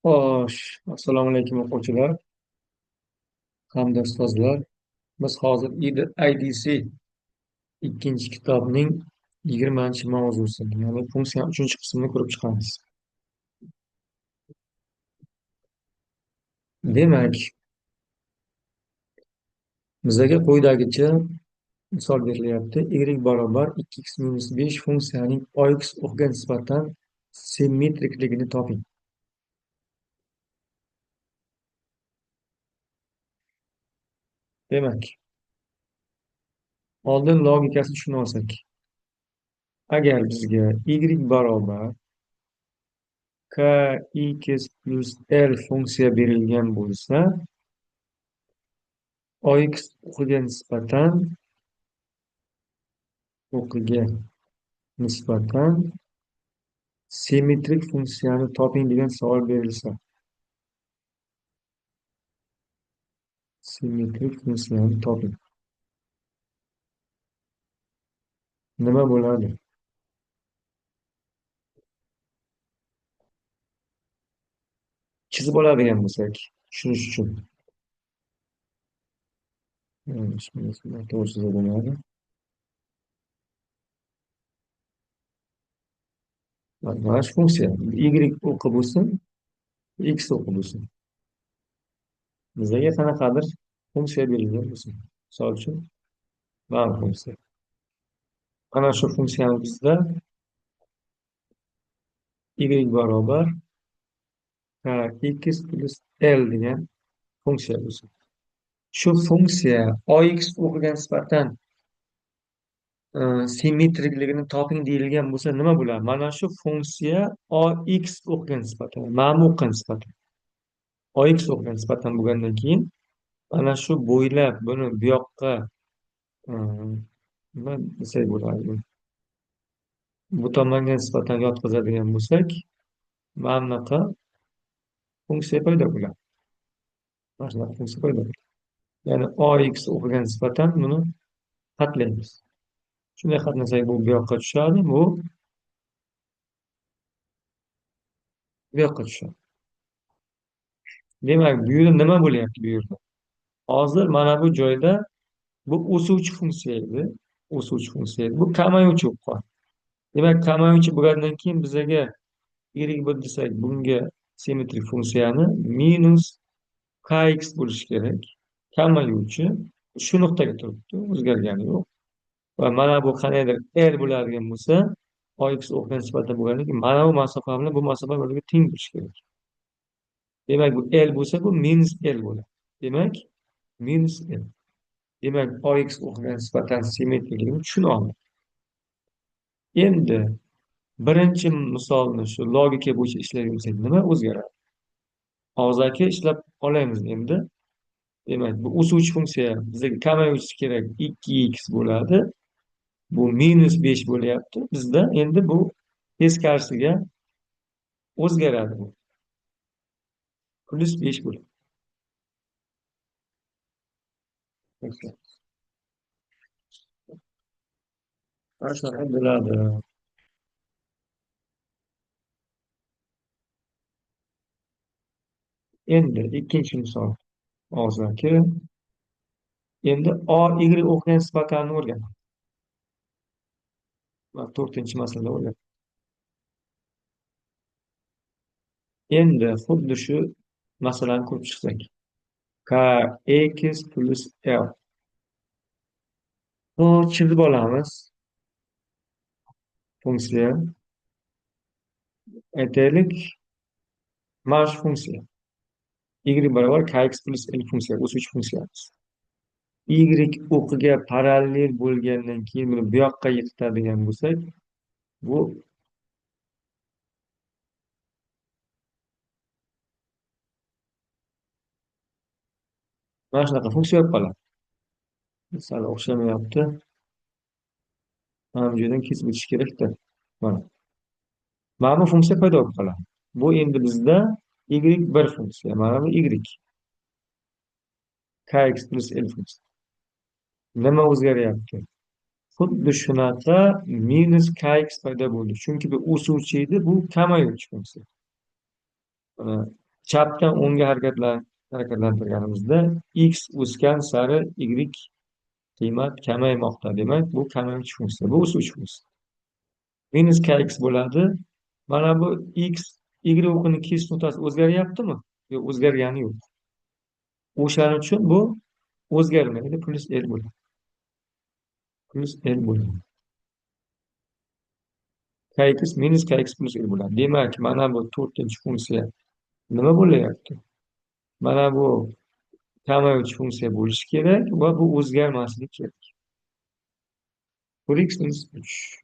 Xo'sh, assalomu alaykum o'quvchilar hamda ustozlar. Biz hozir IDC ikkinchi kitobning 20-chi mavzusini, ya'ni funksiya 3-chi qismini ko'rib chiqamiz. Demak, bizga quyidagicha misol berilyapti. Y barobar 2x minus 5 funksiyaning ox o'qga nisbatan simmetrikligini toping. Demak, oldin logikasini tushunib olsak, agar bizga y barobar kx plus l funksiya berilgan bo'lsa, ox o'qiga nisbatan simmetrik funksiyani toping degan savol berilsa, simmetrik funksiyani toping. Nima bo'ladi? Chizib oladigan bo'lsak, tushunish uchun. To'g'ri chizib bo'ladi. Mana shu funksiya y o'qi bo'lsin, x o'qi bo'lsin. Bizga qanaqadir funksiya berilgan bo'lsin. Misol uchun, mana funksiya. Ana shu funksiyani bizda y barobar kx plus l degan funksiya bo'lsin. Shu funksiya ox o'qiga nisbatan simmetrikligini toping deyilgan bo'lsa nima bo'ladi? Mana shu funksiya ox o'qiga nisbatan, mana bu o'qqa nisbatan, ox o'qiga nisbatan bo'lgandan keyin mana shu bo'ylab buni bu yoqqa nima desak bo'ladi? Bu tomonga nisbatan yotqizadigan bo'lsak, mana bunaqa funksiya paydo bo'ladi. Mana shunaqa funksiya paydo bo'ladi. Ya'ni ox o'qiga nisbatan buni qatlaymiz. Shunday qatlasak bu yoqqa tushadi, bu yoqqa tushadi. Demak, bu yerda nima bo'lyapti bu yerda? Hozir mana bu joyda bu o'suvchi funksiya edi. O'suvchi funksiya edi. Bu kamayuvchi bo'lib qoldi. Demak, kamayuvchi bo'lgandan keyin bizaga y1 desak, bunga simmetrik funksiyani minus kx bo'lishi kerak. Kamayuvchi shu nuqtaga turibdi, o'zgargani yo'q. Va mana bu qanaydir l bo'ladigan bo'lsa, ox o'qqa nisbatan bo'lganligi mana bu masofa bilan bu masofa birbiriga teng bo'lishi kerak. Demak, bu l bo'lsa, bu minus l bo'ladi. Demak, minus l. Demak, ox o'qiga nisbatan simmetrikligini tushuna oldik. Endi birinchi misolni shu logika bo'yicha ishlaydigan bo'lsak, nima o'zgaradi? Og'zaki ishlab olamiz endi. Demak, bu o'suvchi funksiya bizga kamayuvchi kerak 2x bo'ladi. Bu minus 5 bo'lyapti. Bizda endi bu teskarisiga o'zgaradi bu. Plus 5 bo'ladi. Mana shunaqa bo'ladi. Endi ikkinchi misol og'zaki. Endi y o'qiga nisbatan o'rganamiz. Va to'rtinchi masala o'rganamiz. Endi xuddi shu masalani ko'rib chiqsak. Kx plus l. Chizib olamiz. Funksiya. Aytaylik, mana shu funksiya. Y barobar kx plus l funksiya, o'suvchi funksiyamiz. Y o'qiga parallel bo'lgandan keyin buni bu yoqqa yiqitadigan bo'lsak, bu mana shunaqa funksiya bo'lib qoladi. Sal o'xshamayapti. Mana bu yerdan kesib o'tish kerakda. Mana bu funksiya paydo bo'lib qoladi. Bu endi bizda y1 funksiya. Mana bu y. Kx plus l funksiya. Nima o'zgaryapti? Xuddi shunaqa minus kx paydo bo'ldi. Chunki bu o'suvchi edi, bu kamayuvchi funksiya. chapdan o'ngga harakatlantirganimizda x o'sgan sari y qiymat kamaymoqda. Demak, bu kamayuvchi funksiya, bu o'suvchi funksiya. Minus kx bo'ladi. Mana bu x, y o'qini kesib nuqtasi o'zgaryaptimi? Yo'q, o'zgargani yo'q. O'shaning uchun bu o'zgarmaydi, plus l bo'ladi. Plus l bo'ladi. Kx minus kx plus l bo'ladi. Demak, mana bu to'rtinchi funksiya nima bo'layapti? Mana bu kamayuvchi funksiya bo'lishi kerak va bu o'zgarmasligi kerak. 4x minus 3.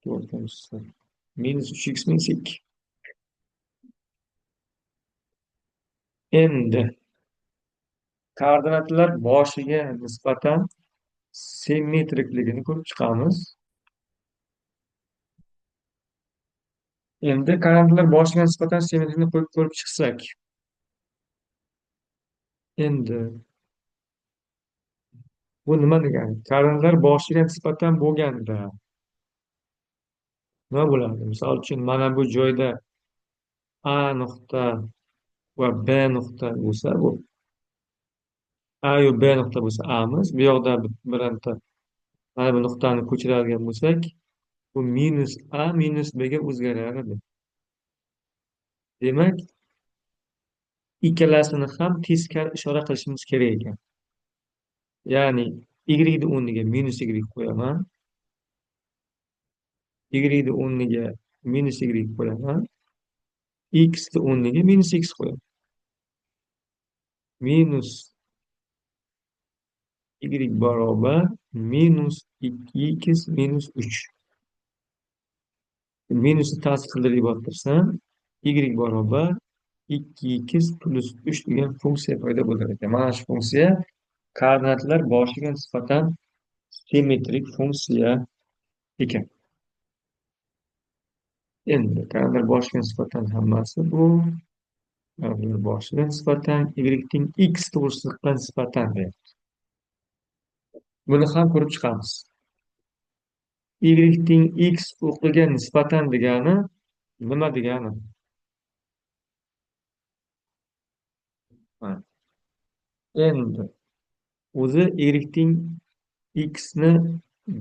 To'rtinchisi. Minus 3x minus 2. Endi koordinatlar boshiga nisbatan simmetrikligini ko'rib chiqamiz. Endi koordinatlar boshiga nisbatan simmetrikni ko'rib chiqsak, endi bu nima degani? Koordinatlar boshiga nisbatan bo'lganda nima bo'ladi? Misol uchun mana bu joyda A nuqta va B nuqta bo'lsa, bu A yo B nuqta bo'lsa Amiz, bu yoqda bironta mana bu nuqtani ko'chiradigan bo'lsak, bu minus A minus Bga o'zgarar edi. Demak, ikkalasini ham teskari ishora qilishimiz kerak ekan. Ya'ni y ni o'rniga minus y qo'yaman, y ni o'rniga minus y qo'yaman, x ni o'rniga minus x qo'yaman. Minus y barobar minus 2x minus 3. Minusni tasdiq qildirib yubortirsam, y barobar 2x plus 3 degan funksiya paydo bo'lar ekan. Mana shu funksiya koordinatlar boshiga nisbatan simmetrik funksiya ekan. Endi koordinatlar boshiga nisbatan hammasi bu, koordinatlar boshiga nisbatan y ning x to'g'risida nisbatan deyapti. Buni ham ko'rib chiqamiz. Y ning x o'qiga nisbatan degani nima degani? Ha. Endi o'zi y ning x ni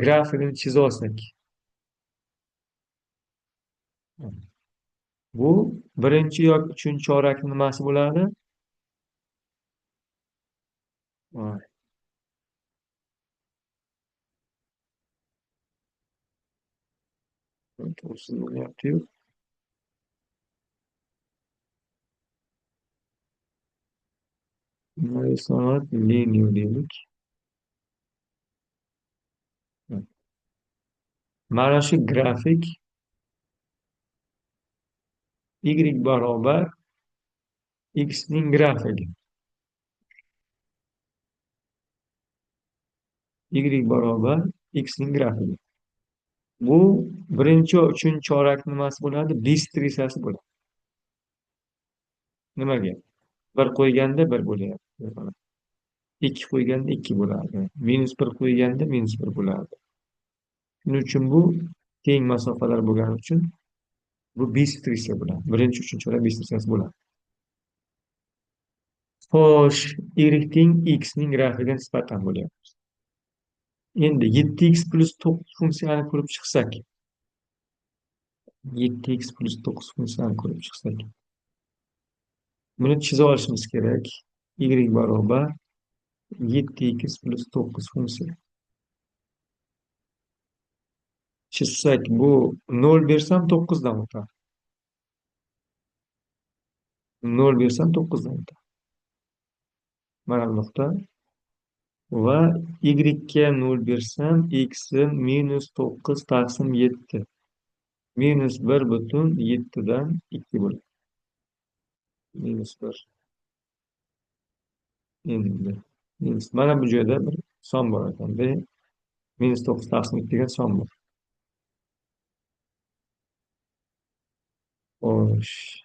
grafikini chizib olsak, bu birinchi yoki uchinchi chorakni nimasi bo'ladi? Voy, to'g'risi bo'lyapti-yu. Soat linear deylik. Mana shu grafik y barobar x ning grafigi. Y barobar x ning grafigi. Bu birinchi va uchinchi chorak nimasi bo'ladi? Bistrisasi bo'ladi. Nimaga? Bir qo'yganda bir bo'lyapti. Ikki qo'yganda ikki bo'ladi. Minus bir qo'yganda minus bir bo'ladi. Shuning uchun bu teng masofalar bo'lgani uchun bu bistrisa bo'ladi. Birinchi, uchinchi chorak bistrisasi bo'ladi. Xo'sh, y ning x ning grafiga nisbatan bo'lyapti. Endi 7x plus 9 funksiyani ko'rib chiqsak, 7x plus 9 funksiyani ko'rib chiqsak, buni chizib olishimiz kerak. Y barobar 7x plus 9 funksiya. Chizsak, bu 0 bersam 9 dan o'tadi. 0 bersam 9 dan o'tadi. Mana bu nuqta. Va y ga 0 bersam, x minus 9 taqsim 7. Minus 1,7 dan 2 bo'ladi. Minus 1. Endi minus. Mana bu joyda bir son bor ekan. Minus 9 taqsim 2 degan son bor. Xo'sh.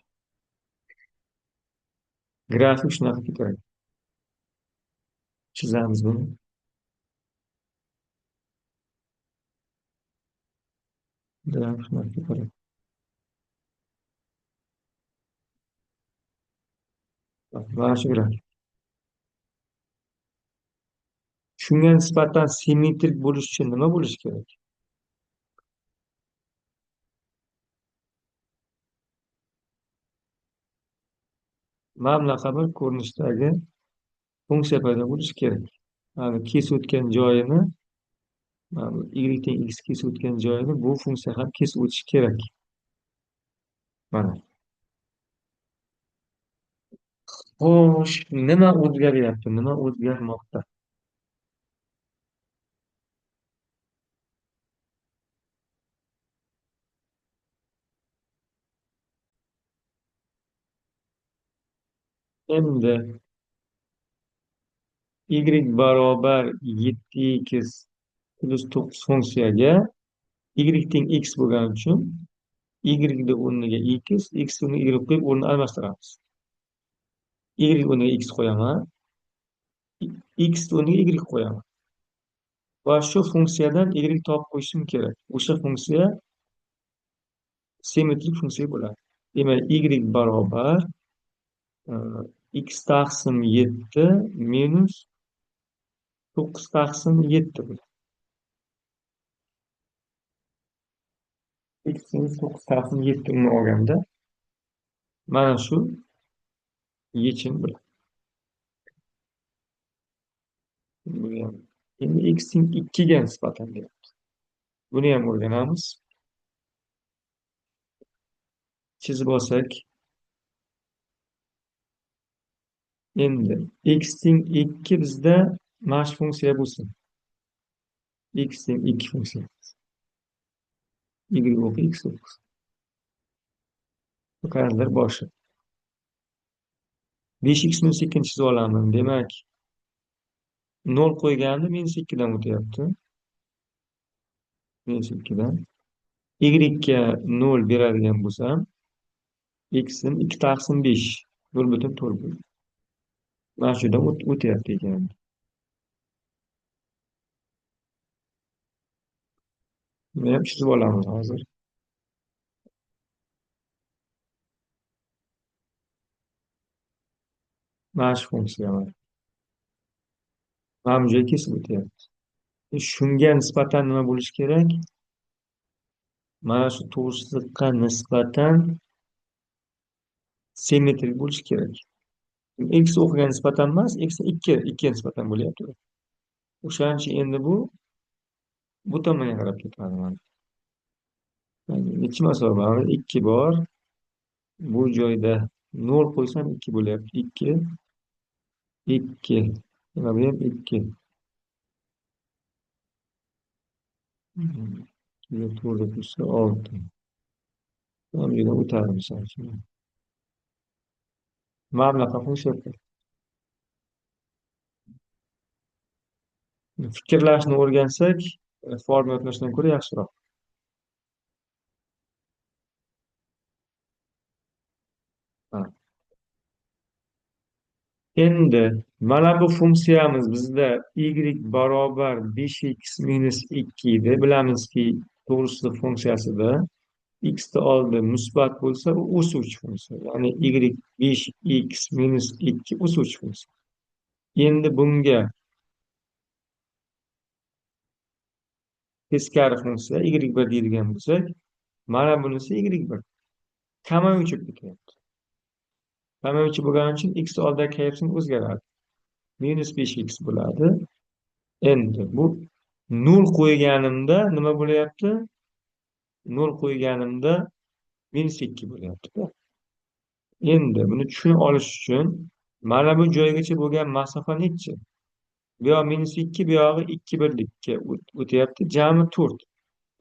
Grafik shunaqa ketadi. Chizamiz buni. Grafik shunaqa ketadi. Mana shu bilan. Shunga nisbatan simmetrik bo'lish uchun nima bo'lishi kerak? Mana bunaqa bir ko'rinishdagi funksiya paydo bo'lishi kerak. Mana kesib o'tgan joyini, mana bu y teng x kesib o'tgan joyini bu funksiya ham kesib o'tishi kerak. Mana. Xo'sh, nima o'zgaryapti? Nima o'zgarmoqda? Endi y barobar 7x plus 9 funksiyaga y teng x bo'lgani uchun y ni o'rniga x, x o'rniga y qo'yib o'rnini almashtiramiz. Y o'rniga x qo'yaman, x o'rniga y qo'yaman. Va shu funksiyadan y topib qo'yishim kerak. O'sha funksiya simmetrik funksiya bo'ladi. Demak, y barobar x taqsim 7 minus 9 taqsim 7 bo'ladi. X minus 9 taqsim 7 uni olganda mana shu yechim bo'ladi. Buni ham. Endi x teng 2 ga nisbatan deyapti. Buni ham o'rganamiz. Chizib olsak, endi x teng 2 bizda mana shu funksiya bo'lsin. X teng 2 funksiya. Y o'q x o'q. Bu qaranglar boshi. 5x minus 2 chizib olaman. Demak, 0 qo'yganimda minus 2 dan o'tyapti. Minus 2 dan. Y ga 0 beradigan bo'lsam, x nim 2 taqsim 5. 0,4 bo'ladi. Mana shu yerdan o'tyapti ekan. Buni ham chizib olamiz hozir. Mana shu funksiya mana. Mana bu joyga kesib o'tyapti. Shunga nisbatan nima bo'lishi kerak? Mana shu to'g'risizlikqa nisbatan simmetrik bo'lishi kerak. X o'qiga nisbatan emas, x 2 ga nisbatan bo'lyapti. O'shaning uchun endi bu tomonga qarab ketadi mana. Nechi masofa? 2 bor. Bu joyda 0 qo'ysam 2 bo'lyapti. 2, 2. Mana bu ham 2. 4 tursa 6. Mana bu yerdan o'tadi misol uchun. Mana bunaqa funksiya. Fikrlashni o'rgansak, forma yodlashdan ko'ra yaxshiroq. Ha. Endi mana bu funksiyamiz bizda y barobar 5x minus 2 edi. Bilamizki, to'g'risizlik funksiyasida x ni oldi musbat bo'lsa, u o'suvchi funksiya. Ya'ni y 5x minus 2 o'suvchi funksiya. Endi bunga teskari funksiya y1 deydigan bo'lsak, mana bunisi y1. Kamayuvchi ketyapti. Kamayuvchi bo'lgani uchun x oldidagi koefitsient o'zgaradi. Minus 5x bo'ladi. Endi bu 0 qo'yganimda nima bo'lyapti? 0 qo'yganimda minus 2 bo'lyapti. Endi buni tushunib olish uchun mana bu joygacha bo'lgan masofa nechi? Bu yoq minus 2, bu yog'i 2 birlikka o'tyapti. Jami 4.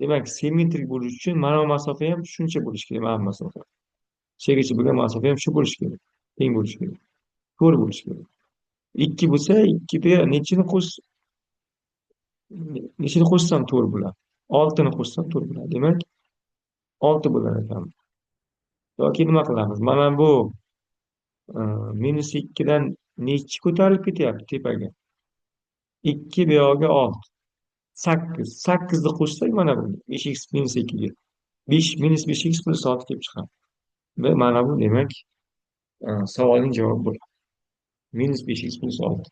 Demak, simmetrik bo'lish uchun mana bu masofa ham shuncha bo'lishi kerak. Mana bu masofa. Chagacha bo'lgan masofa ham shu bo'lishi kerak. Teng bo'lishi kerak. 4 bo'lishi kerak. 2 bo'lsa, 2 ga nechini qo'shsam 4 bo'ladi? 6 ni qo'shsam 4 bo'ladi. Demak, 6 bo'lar ekan. Yoki nima qilamiz? Mana bu minus 2 dan nechi ko'tarilib ketyapti tepaga? 2 bu yog'iga 6. 8. 8 ni qo'shsak mana bu 5x minus 2 ga. 5 minus 5x plus 6 kelib chiqadi. Ve mana bu demak savolning javobi bo'ladi. Minus 5x plus 6.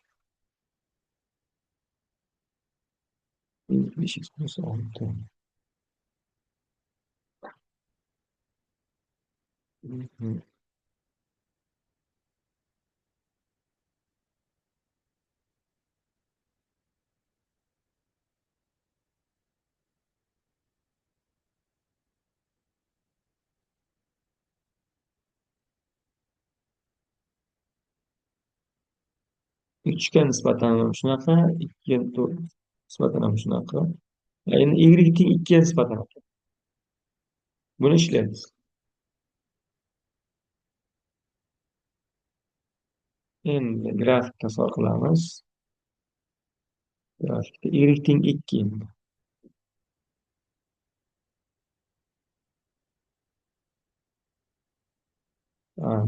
Minus 5x plus 6. Uchga nisbatan ham shunaqa, ikkiga nisbatan ham shunaqa. Endi y teng ikkiga nisbatan ekan. Buni ishlaymiz. Endi grafikda solib qilamiz. Grafikda y teng 2 endi.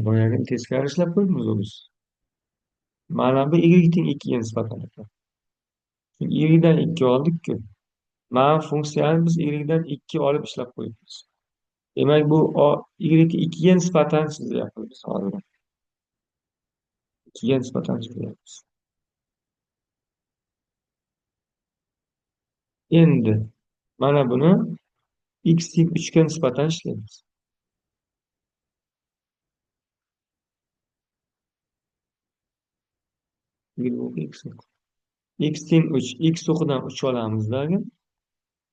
Boyagini teskari ishlab qo'yibmiz biz. Mana bu y teng 2 ga nisbatan ekan. Y dan 2 oldik-ku. Mana funksiyani biz y dan 2 olib ishlab qo'yibmiz. Demak, bu y 2 ga nisbatan chizyapmiz biz hozir. 2 ga nisbatan chizyapmiz. Endi mana buni x teng 3 ga nisbatan ishlaymiz. 1 x. X teng 3. X to'qidan 3 olamizda.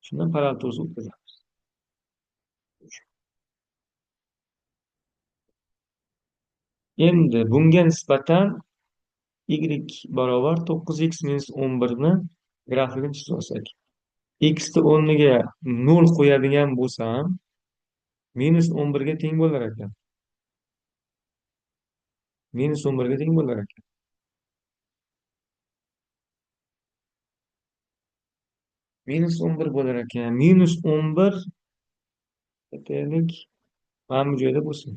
Shundan parallel to'g'ri o'tkazamiz. Endi bunga nisbatan y barobar 9x minus 11 ni grafikini chizib olsak. X ni o'rniga 0 qo'yadigan bo'lsam, minus 11 ga teng bo'lar ekan. Minus 11 ga teng bo'lar ekan. Minus 11 bo'lar ekan. Minus 11 aytaylik, mana bu joyda bo'lsin.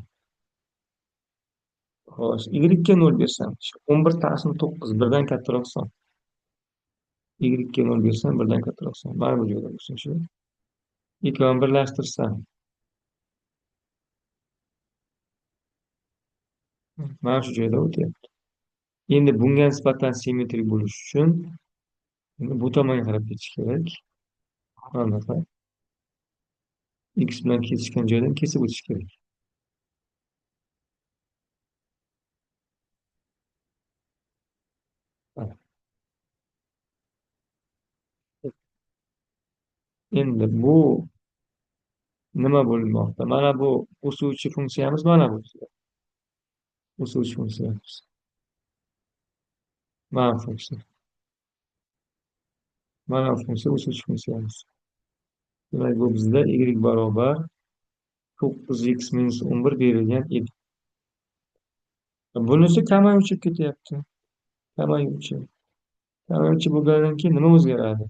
Xo'sh, y ga 0 bersam, 11 taqsim 9 birdan kattaroq son. Y ga 0 bersam, birdan kattaroq son. Mana bu joyda bo'lsin shu. Ikkovini birlashtirsam, mana shu joyda o'tyapti. Endi bunga nisbatan simmetrik bo'lish uchun endi bu tomonga qarab ketish kerak. Mana bunaqa. X bilan kesishgan joydan kesib o'tish kerak. Endi bu nima bo'lmoqda? Mana bu o'suvchi funksiyamiz mana bu. O'suvchi funksiyamiz. Mana bu funksiya. Mana bu funksiya o'suvchi funksiyamiz. Demak, bu bizda y barobar 9x minus 11 berilgan edi. Bunisi kamayuvchi ketyapti. Kamayuvchi. Kamayuvchi bo'lgandan keyin nima o'zgaradi?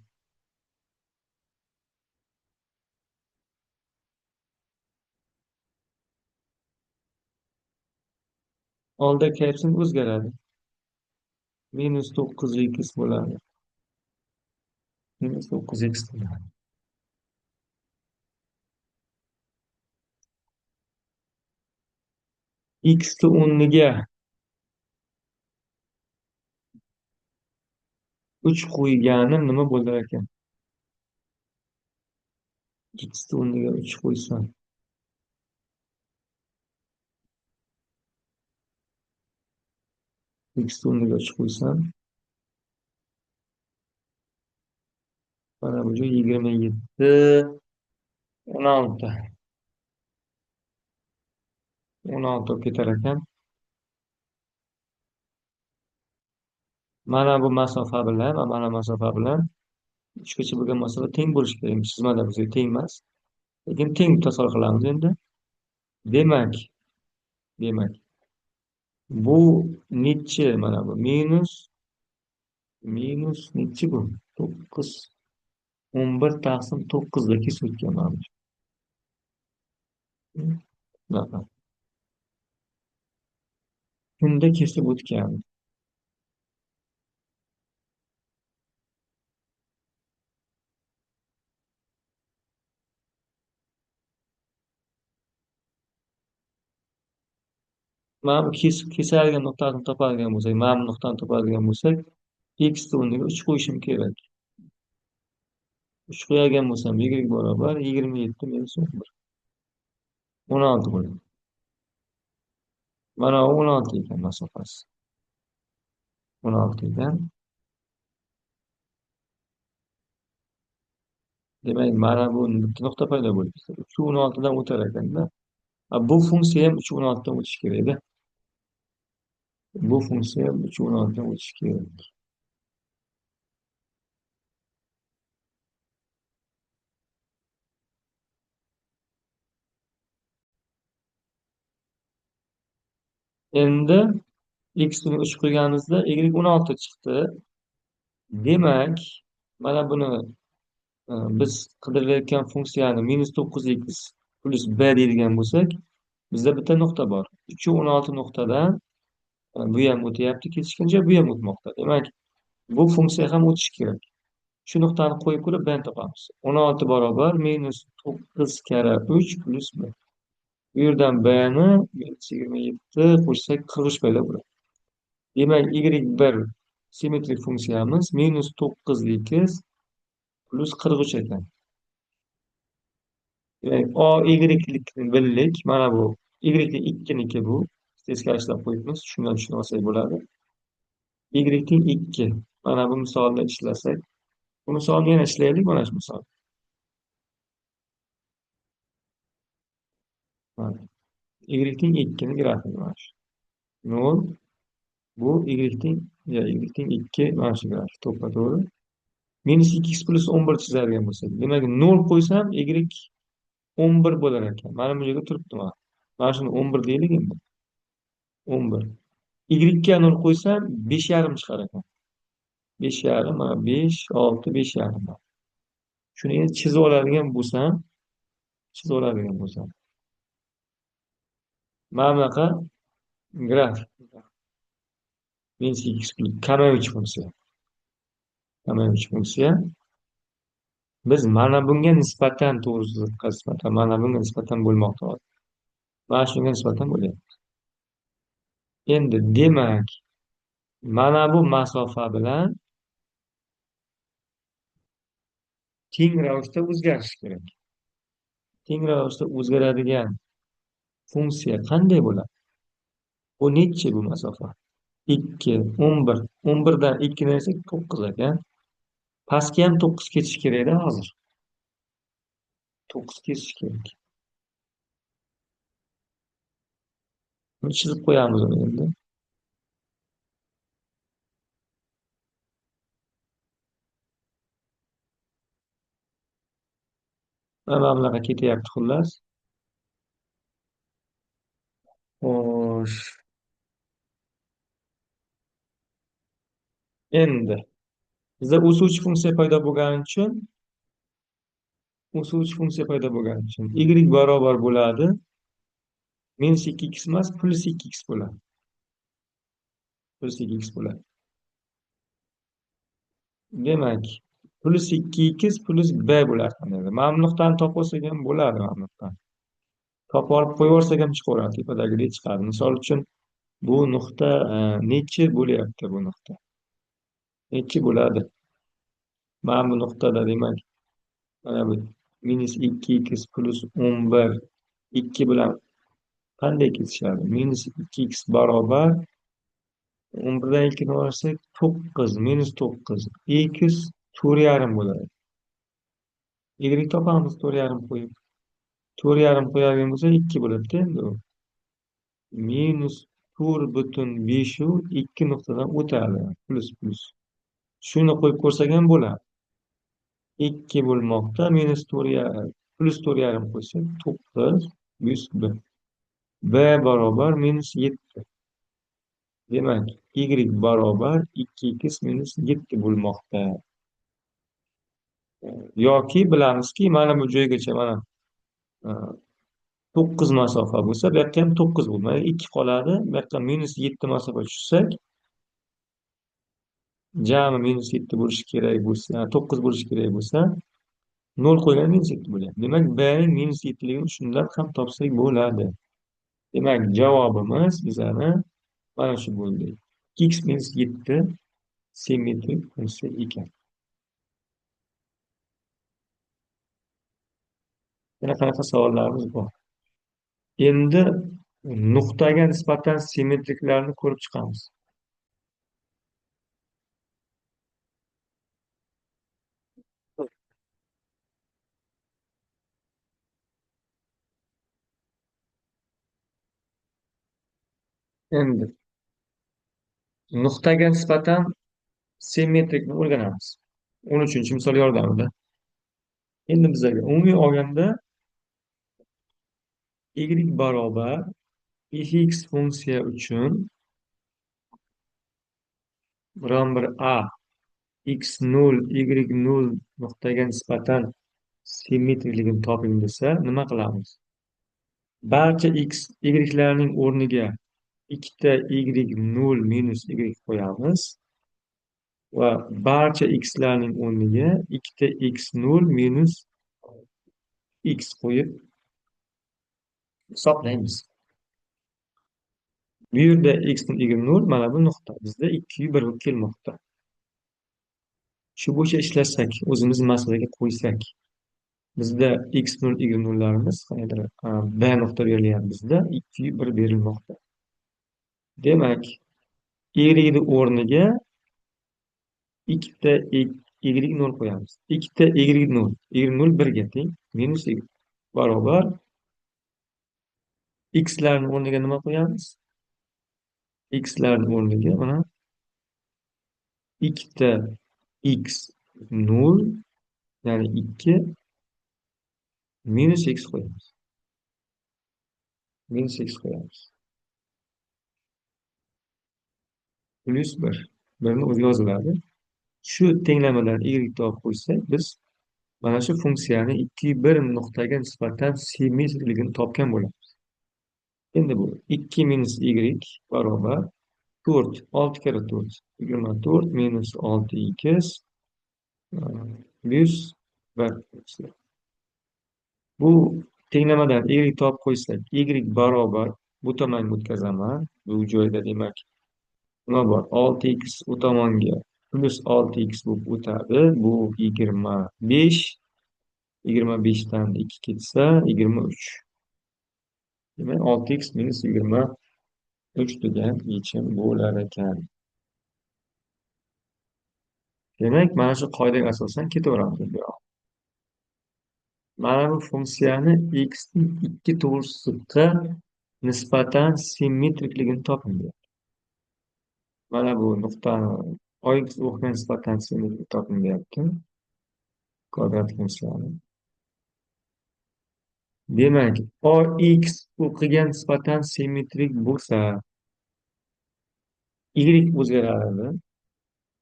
Oldida koeffitsient o'zgaradi. Minus 9x bo'ladi. Minus 9x bo'ladi. X ni o'rniga 3 qo'yganim nima bo'lar ekan? X ni o'rniga 3 qo'ysam. X ni o'rniga 3 qo'ysam. Mana bu joy 27, 16. 16 olib ketar ekan. Mana bu masofa bilan va mana masofa bilan uchgacha bo'lgan masofa teng bo'lishi kerak. Chizmada bizga teng emas. Lekin teng tasavvur qilamiz endi. Demak, demak, bu nechi mana bu minus nechi bu? 9, 11 taqsim 9 da kesib o'tgan mana bu. Bunaqa. Shunda kesib o'tgan. mana bu kesadigan nuqtasini topadigan bo'lsak, mana bu nuqtani topadigan bo'lsak, x o'rniga 3 qo'yishim kerak. 3 qo'yadigan bo'lsam, y barobar 27 minus 11. 16 bo'ladi. Mana bu 16 ekan masofasi. 16 ekan. Demak, mana bu bitta nuqta paydo bo'ldi. 3 16dan o'tar ekanda. Bu funksiya ham 3 16dan o'tishi kerak edi. Bu funksiya ham 3 16dan o'tishi kerak. Endi x ni 3 qo'yganimizda y 16 chiqdi. Demak, mana buni biz qidirilayotgan funksiyani -9x plus b deydigan bo'lsak, bizda bitta nuqta bor. 3 u 16 nuqtadan bu ham o'tyapti keskincha, bu ham o'tmoqda. Demak, bu funksiya ham o'tishi kerak. Shu nuqtani qo'yib ko'rib b ni topamiz. 16 barobar -9 karra 3 plus b. Bu yerdan b ni -27 qo'shsak 43 paydo bo'ladi. Demak, y1 simmetrik funksiyamiz -9x plus 43 ekan. Demak, y likni bildik. Mana bu y ning 2niki bu. Teskarishtirib qo'yibmiz. Shundan tushunib olsak bo'ladi. Y ning 2. Mana bu misolda ishlasak. Bu misolni yana ishlaylik. Mana shu misol. Mana. Y ning 2 ni grafigi mana shu. 0. Bu y ning y ning 2 mana shu grafik. To'ppa-to'g'ri. -2x plus 11 chizadigan bo'lsak. Demak, 0 qo'ysam y 11 bo'lar ekan. Mana bu yerga turibdi mana. Mana shuni 11 deylik endi. 11. Y ga 0 qo'ysam 5,5 chiqar ekan. 5,5 mana 5, 6, 5,5. Shuni endi chizib oladigan bo'lsam, mana bunaqa grafik. -x plus kamayuvchi funksiya. Kamayuvchi funksiya. Biz mana bunga nisbatan to'g'risida nisbatan, mana bunga nisbatan bo'lmoqda. Mana shunga nisbatan bo'lyapti. Endi demak, mana bu masofa bilan teng ravishda o'zgarishi kerak. Teng ravishda o'zgaradigan funksiya qanday bo'ladi? Bu nechi bu masofa? 2, 11. 11 dan 2 ni esa 9 ekan. Pastga ham 9 ketishi kerak-da hozir. 9 ketishi kerak. Buni chizib qo'yamiz uni endi. Mana bunaqa ketyapti xullas. Xo'sh, endi bizda o'suvchi funksiya paydo bo'lgani uchun y barobar bo'ladi -2x emas, +2x bo'ladi. +2x bo'ladi. Demak, +2x plus b bo'lar ekan. Mana bu nuqtani topib olsak ham bo'ladi mana bu nuqtani. Topib olib qo'yib yuborsak ham chiqaveradi, tepadagidek chiqadi. Misol uchun, bu nuqta nechi bo'lyapti bu nuqta? Nechi bo'ladi? Mana bu nuqtada demak, mana bu -2x plus 11 2 bilan qanday kesishadi? -2x barobar 11 dan 2 ni olsak 9, -9. X 4,5 bo'ladi. Y topamiz 4,5 qo'yib. 4,5 qo'yadigan bo'lsa 2 bo'ladi endi u. -4,5 u 2 nuqtadan o'tadi. Plus. Shuni qo'yib ko'rsak ham bo'ladi. 2 bo'lmoqda -4,5 plus 4,5 qo'ysak 9 yuz b. B barobar -7. Demak, y barobar 2x minus 7 bo'lmoqda. Yoki bilamizki, mana bu joygacha mana 9 masofa bo'lsa, bu yoqqa ham 9 bo'lmaydi. 2 qoladi. Bu yoqqa -7 masofa tushsak, jami -7 bo'lishi kerak bo'lsa, 9 bo'lishi kerak bo'lsa, 0 qo'ygan -7 bo'lyapti. Demak, b ning -7ligini shundan ham topsak bo'ladi. Demak, javobimiz bizani mana shu bo'ldi. X minus 7 simmetrik funksiya ekan. Yana qanaqa savollarimiz bor? Endi nuqtaga nisbatan simmetriklarni ko'rib chiqamiz. Endi nuqtaga nisbatan simmetrikni o'rganamiz. 13-chi misol yordamida. Endi bizga umumiy olganda y barobar fx funksiya uchun biron bir a x0 y0 nuqtaga nisbatan simmetrikligini toping desa nima qilamiz? Barcha y'larning o'rniga ikkita y0 minus y qo'yamiz va barcha x'larning o'rniga ikkita x0 minus x qo'yib hisoblaymiz. Bu yerda x0 mana bu nuqta bizda 2 bo'lib kelmoqda. Shu bo'yicha ishlasak, o'zimiz masalaga qo'ysak, bizda x0 y0larimiz qaniydir b nuqta berilyapti, bizda 2 berilmoqda. Demak, y o'rniga ikkita y0 qo'yamiz. Ikkita y0, y0 1 teng, minus y barobar x'larni o'rniga nima qo'yamiz? X'larni o'rniga mana ikkita x0 ya'ni 2 minus x qo'yamiz. Minus x qo'yamiz. Plus 1. 1ni o'zi yoziladi. Shu tenglamadan y topib qo'ysak, biz mana shu funksiyani 2 nuqtaga nisbatan simmetrikligini topgan bo'lamiz. Endi bu 2 minus y barobar 4. 6 kere 4. 24 minus 6x plus 1. Bu tenglamadan y topib qo'ysak, y barobar bu tomonga o'tkazaman. Bu joyda demak nima bor? 6x u tomonga plus 6x bo'lib o'tadi. Bu 25. 25 dan 2 ketsa 23. Demak 6x minus 23 degan yechim bo'lar ekan. Demak, mana shu qoidaga asosan ketaveramiz bu yoqqa. Mana bu funksiyani x ning ikki to'g'risiga nisbatan simmetrikligini toping deyapti. Mana bu nuqtani ox o'qqa nisbatan simmetrik toping deyapti. Kvadrat funksiyani. Demak, ox o'qiga nisbatan simmetrik bo'lsa, y o'zgaradi.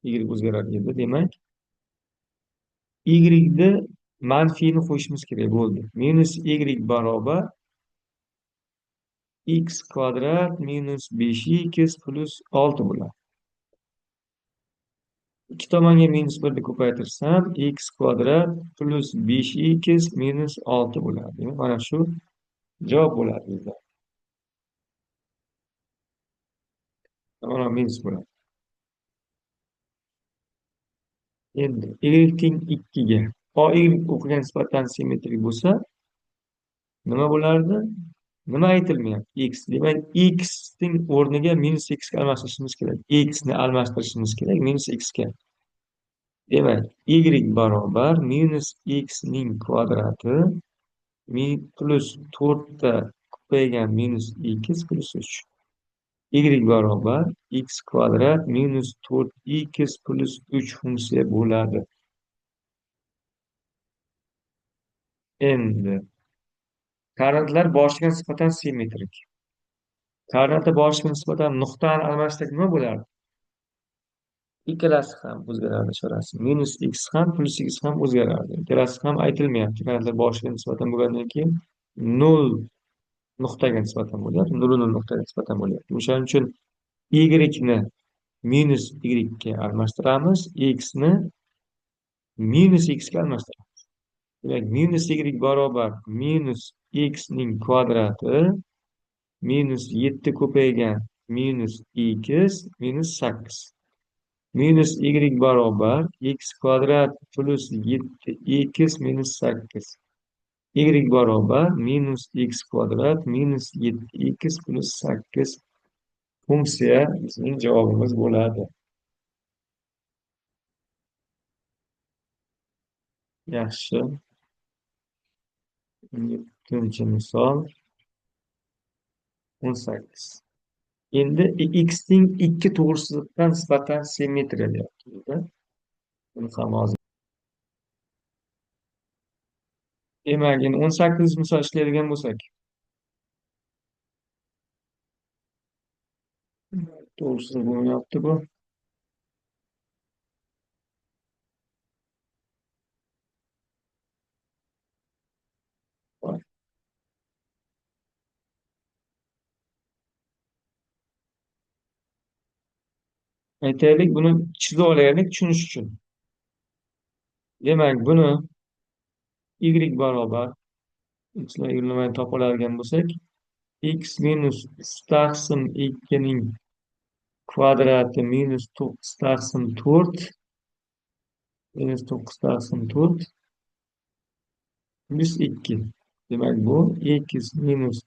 Y o'zgaradi edi. Demak, y manfiyni qo'yishimiz kerak bo'ldi. Minus y barobar x kvadrat minus 5x plus 6 bo'ladi. Ikki tomonga minus 1ni ko'paytirsam, x kvadrat plus 5x minus 6 bo'ladi. Mana shu javob bo'ladi bizda. Mana minus bo'ladi. Endi y teng 2 ga y o'qiga nisbatan simmetrik bo'lsa, nima bo'lardi? Nima aytilmayapti? X. Demak, x ning o'rniga minus x ga almashtirishimiz kerak. X ni almashtirishimiz kerak minus x ga. Demak, y barobar minus x ning kvadrati plus 4 ta ko'paygan minus x plus 3. Y barobar x kvadrat minus 4x plus 3 funksiya bo'ladi. Endi koordinatlar boshiga nisbatan simmetrik. Koordinatlar boshiga nisbatan nuqtani almashtirsak nima bo'lardi? Ikkalasi ham o'zgarardi chorasi. Minus x ham plus x ham o'zgarardi. Ikkalasi ham aytilmayapti. Koordinatlar boshiga nisbatan bo'lgandan keyin 0 nuqtaga nisbatan bo'lyapti. 0 nuqtaga nisbatan bo'lyapti. O'shaning uchun y ni minus y ga almashtiramiz, x ni minus x ga almashtiramiz. Demak, minus y barobar minus x ning kvadrati minus 7 ko'paygan minus x minus 8. Minus y barobar x kvadrat plus 7x minus 8. Y barobar minus x kvadrat minus 7x plus 8 funksiya bizning javobimiz bo'ladi. Yaxshi. 7-chi misol 18. Endi x ning ikki to'g'risiga nisbatan simmetriya deyapti. Buni ham hozir. Demak, endi 18 misol ishlaydigan bo'lsak, to'g'risi bo'lmayapti bu. Aytaylik, buni chizib olaylik tushunish uchun. Demak, buni y barobar x'lar y'lamay topa oladigan bo'lsak, x minus 3 taqsim 2 ning kvadrati minus 9 taqsim 4 minus 9 taqsim 4 plus 2. Demak, bu x minus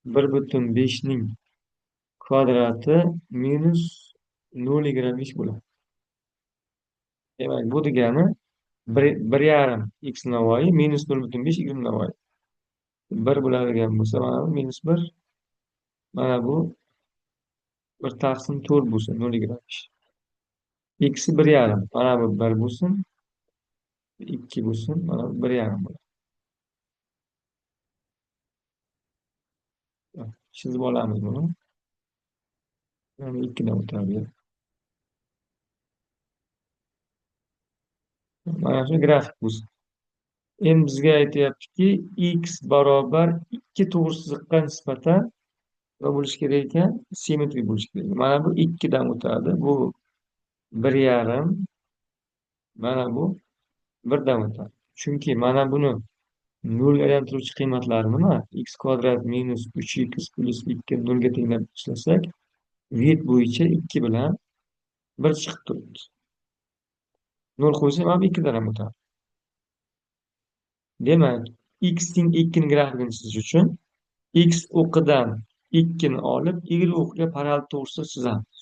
1,5 ning kvadrati minus 0,5 bo'ladi. Demak, bu degani 1,5 x navoiy minus 0,5 y navoiy. 1 bo'ladigan bo'lsa, mana bu minus 1, mana bu 1 taqsim 4 bo'lsin, 0,5. X 1,5, mana bu 1 bo'lsin, 2 bo'lsin, mana bu 1,5 bo'ladi. Chizib olamiz buni. Mana 2 dan o'tadi. Mana shu grafik bo'lsin. Endi bizga aytyaptiki, x barobar 2 to'g'risiga nisbatan nima bo'lishi kerak ekan? Simmetrik bo'lishi kerak. Mana bu 2 dan o'tadi. Bu 1,5, mana bu 1 dan o'tadi. Chunki mana buni 0 ga aylantiruvchi qiymatlari nima? X kvadrat minus 3x plus 2 0 ga tenglab ishlasak, vet bo'yicha 2 bilan 1 chiqib turibdi. 0 qo'ysam ham 2 dan ham o'tadi. Demak, x ning 2 ning grafikini chizish uchun x o'qidan 2 ni olib, y o'qiga parallel to'g'risida chizamiz.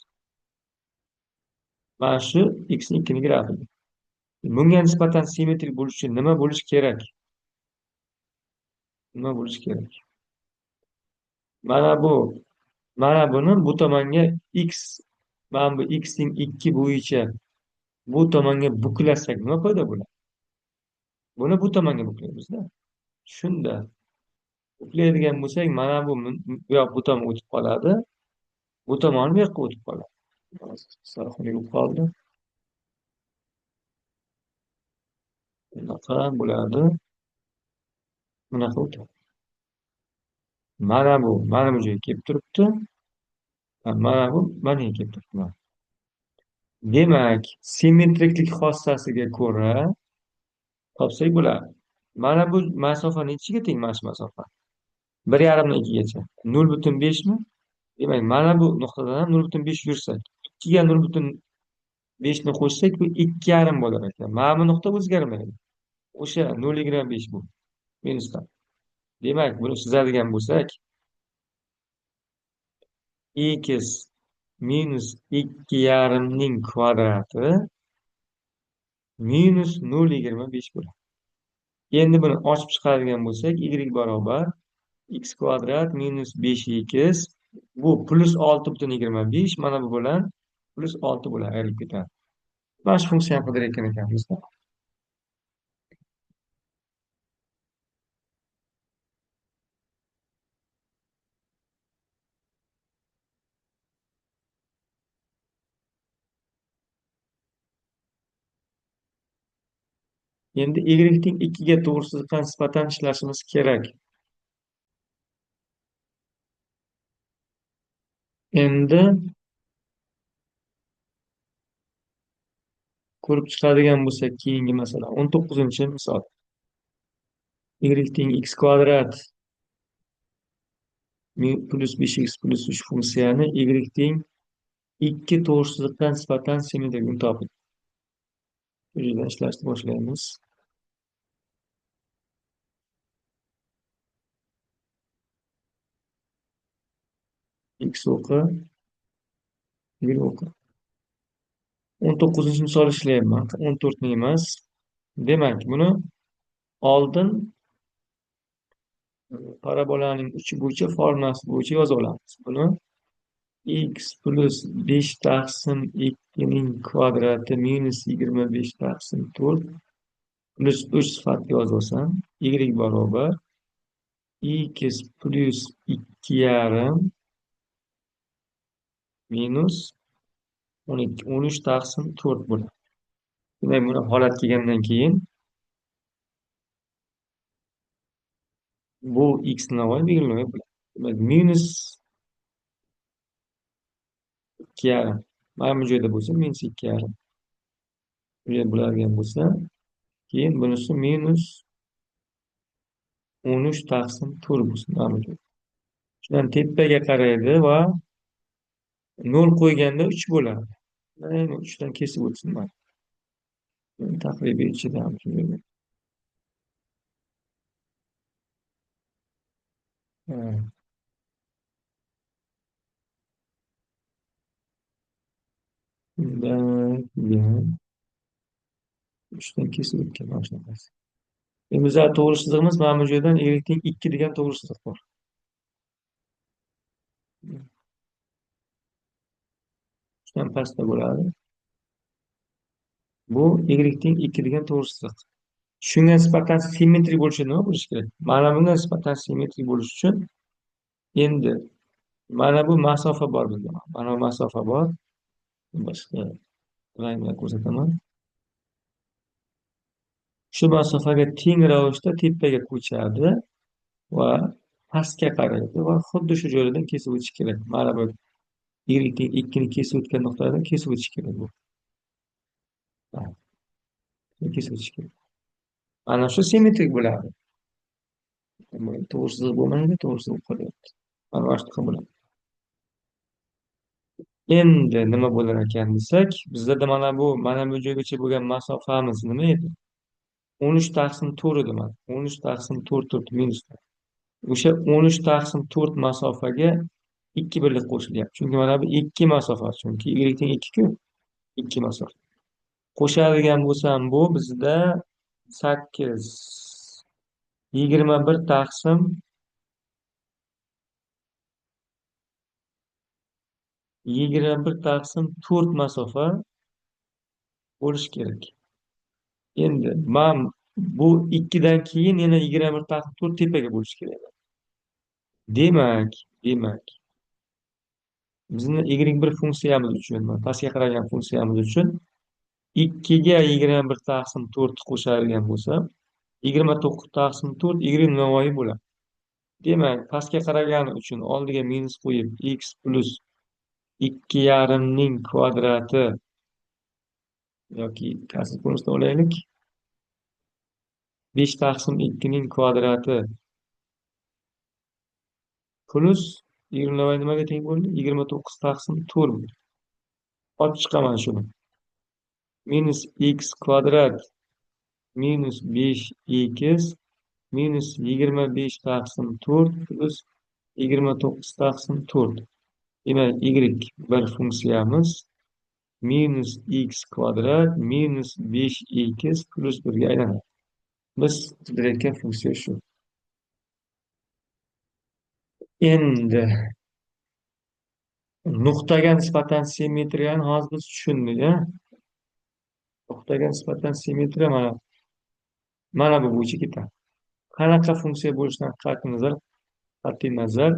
Mana shu x ning 2 ning grafiki. Bunga nisbatan simmetrik bo'lish uchun nima bo'lishi kerak? Nima bo'lishi kerak? Mana bu, mana buni bu tomonga x, mana bu x ning 2 bo'yicha bu tomonga buklasak nima paydo bo'ladi? Buni bu tomonga buklaymiz-da. Shunda buklaydigan bo'lsak, mana bu yoq bu tomon o'tib qoladi, bu tomoni bu yoqqa o'tib qoladi. Sarxonlik bo'lib qoldi. Bunaqa bo'ladi. Bunaqa o'tadi. Mana bu joyga kelib turibdi. Mana bu mana yerga kelib turibdi. Demak, simmetriklik xossasiga ko'ra topsak bo'ladi. Mana bu masofa nechiga teng mana shu masofa? 1,5 dan 2 gacha. 0,5 mi? Demak, mana bu nuqtadan ham 0,5 yursak, 2 ga 0,5 ni qo'shsak, bu 2,5 bo'lar ekan. Mana bu nuqta o'zgarmaydi. O'sha 0,5 bu. Minusdan. Demak, buni chizadigan bo'lsak, x minus 2,5 ning kvadrati minus 0,25 bo'ladi. Endi buni ochib chiqaradigan bo'lsak, y barobar x kvadrat minus 5x, bu plus 6,25, mana bu bilan plus 6 bilan ayrilib ketadi. Mana shu funksiyani qidirayotgan ekanmiz-da. Endi y ning 2 ga to'g'risiga nisbatan ishlashimiz kerak. Endi ko'rib chiqadigan bo'lsak, keyingi masala 19-chi misol. Y teng x kvadrat plus 5x plus 3 funksiyani y teng ikki to'g'risizlikdan nisbatan simmetrikni toping. Bu yerdan ishlashni boshlaymiz. X o'qi, y o'qi. 19-chi misol ishlayapman. 14 ni emas. Demak, buni oldin parabolaning uchi bo'yicha formulasi bo'yicha yozib olamiz. Buni x plus 5 taqsim 2 ning kvadrati minus 25 taqsim 4 plus 3 sifatida yozib olsam, y barobar x plus 2,5 minus 12, 13 taqsim 4 bo'ladi. Demak, buni holat kelgandan keyin bu x navoiy belgilangan bo'ladi. Demak, minus 2,5. Mana bu joyda bo'lsa, minus 2,5. Bu yerda bo'ladigan bo'lsa, keyin bunisi minus 13 taqsim 4 bo'lsin. Mana bu joyda. Shundan tepaga qaraydi va 0 qo'yganda 3 bo'ladi. Mana 3dan kesib o'tsin. Mana. Taqribiy ichida ham shu yerda. Ha, shundan keyin 3dan kesib o'tgan mana shunaqasi. Bizlar to'g'risizligimiz mana bu joydan y teng 2 degan to'g'risizlik bor. Shundan pastda bo'ladi. Bu y teng 2 degan to'g'risizlik. Shunga nisbatan simmetrik bo'lishi nima bo'lishi kerak? Mana bunga nisbatan simmetrik bo'lishi uchun endi mana bu masofa bor bizda. Mana bu masofa bor. Boshqa rang bilan ko'rsataman. Shu masofaga teng ravishda tepaga ko'chadi va pastga qaraydi va xuddi shu joydan kesib o'tish kerak. Mana bu y teng 2 ni kesib o'tgan nuqtadan kesib o'tish kerak bu. Ha, kesib o'tish kerak. Mana shu simmetrik bo'ladi. To'g'risizlik bo'lmaydi, to'g'risizlik qolyapti. Mana shunaqa bo'ladi. Endi nima bo'lar ekan desak, bizda mana bu joygacha bo'lgan masofamiz nima edi? 13 taqsim 4 edi mana. 13 taqsim 4 4 minus. O'sha 13 taqsim 4 masofaga 2 birlik qo'shilyapti. Chunki mana bu 2 masofa. Chunki y teng 2 ku. 2 masofa. Qo'shadigan bo'lsam bu bizda 8 21 taqsim 21 taqsim 4 masofa bo'lishi kerak. Endi bu 2 dan keyin yana 21 taqsim 4 tepaga bo'lishi kerak. Demak, bizni y1 funksiyamiz uchun, pastga qaragan funksiyamiz uchun 2 ga 21 taqsim 4 qo'shadigan bo'lsam, 29 taqsim 4 y navoiy bo'ladi. Demak, pastga qaragani uchun oldiga minus qo'yib x plus 2,5 ning kvadrati yoki kasr ko'rinishda olaylik. 5 taqsim 2 ning kvadrati plus y navoiy nimaga teng bo'ldi? 29 taqsim 4 bo'ldi. Olib chiqaman shuni. Minus x kvadrat minus 5x minus 25 taqsim 4 plus 29 taqsim 4. Demak, y bir funksiyamiz minus x kvadrat minus 5x plus 1 ga aylanadi. Biz qidirayotgan funksiya shu. Endi nuqtaga nisbatan simmetriyani hozir biz tushundik, a? Nuqtaga nisbatan simmetriya mana bu bo'yicha ketadi. Qanaqa funksiya bo'lishidan qat'iy nazar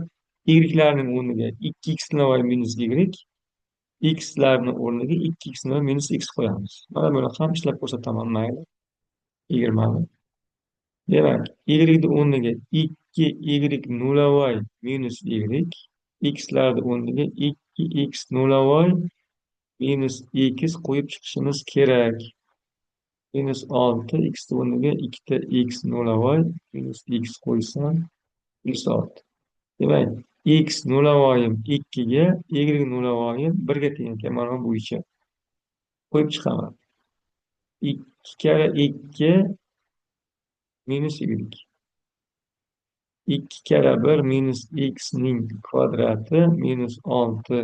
y'larning o'rniga 2x navoiy minus y, x'larni o'rniga 2x navoiy minus x qo'yamiz. Mana buni ham ishlab ko'rsataman, mayli. 20. Demak, y o'rniga 2y nolavoy minus y, x'larni o'rniga 2x nolavoy minus x qo'yib chiqishimiz kerak. Minus 6 x o'rniga 2 ta x nolavoy minus x qo'ysam plus 6. Demak, x nolavoyim ikkiga y nolavoyim birga teng ekan. Mana bu bo'yicha qo'yib chiqaman. Ikki karra ikki minus y. Ikki karra bir minus x ning kvadrati minus olti.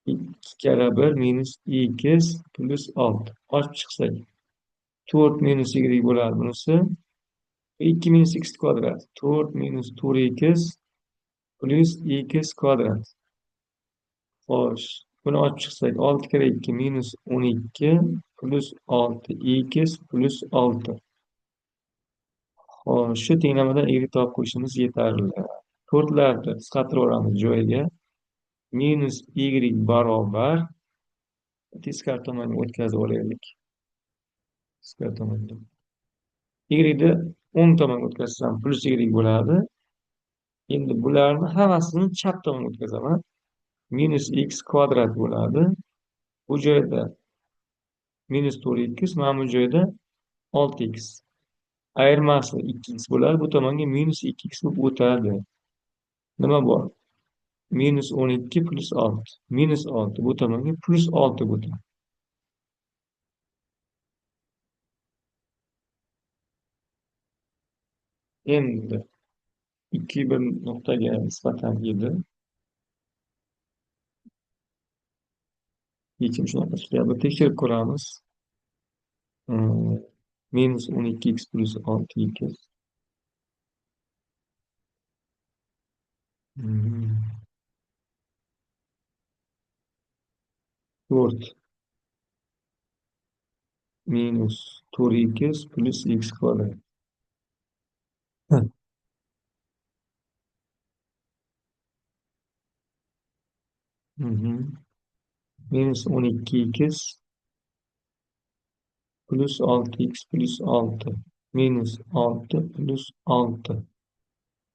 Ikki karra bir minus x plus olti. Ochib chiqsak, to'rt minus y bo'ladi bunisi. Ikki minus x kvadrat. To'rt minus to'rt x plus x kvadrat. Xo'sh, buni ochib chiqsak, olti karra ikki minus 12 plus olti x plus olti. Xo'sh, shu tenglamadan y topib qo'yishimiz yetarli. To'rtlarni qisqartiraveramiz joyiga. Minus y barobar teskari tomonga o'tkazib olaylik. Teskari tomonga. Y'ni o'ng tomonga o'tkazsam plus y bo'ladi. Endi bularni hammasini chap tomonga o'tkazaman. Minus x kvadrat bo'ladi. Bu joyda minus 4x, mana bu joyda 6x. Ayirmasi 2x bo'ladi. Bu tomonga minus 2x bo'lib o'tadi. Nima bor? Minus 12 plus 6. Minus 6. Bu tomonga plus 6 o'tadi. Endi 2 bir nuqtaga nisbatan edi. Yechim shunaqa chiqyapti. Tekshirib ko'ramiz. Minus 12x plus 6x. 4 minus 4x plus x kvadrat. Minus 12x plus 6x plus 6. Minus 6 plus 6.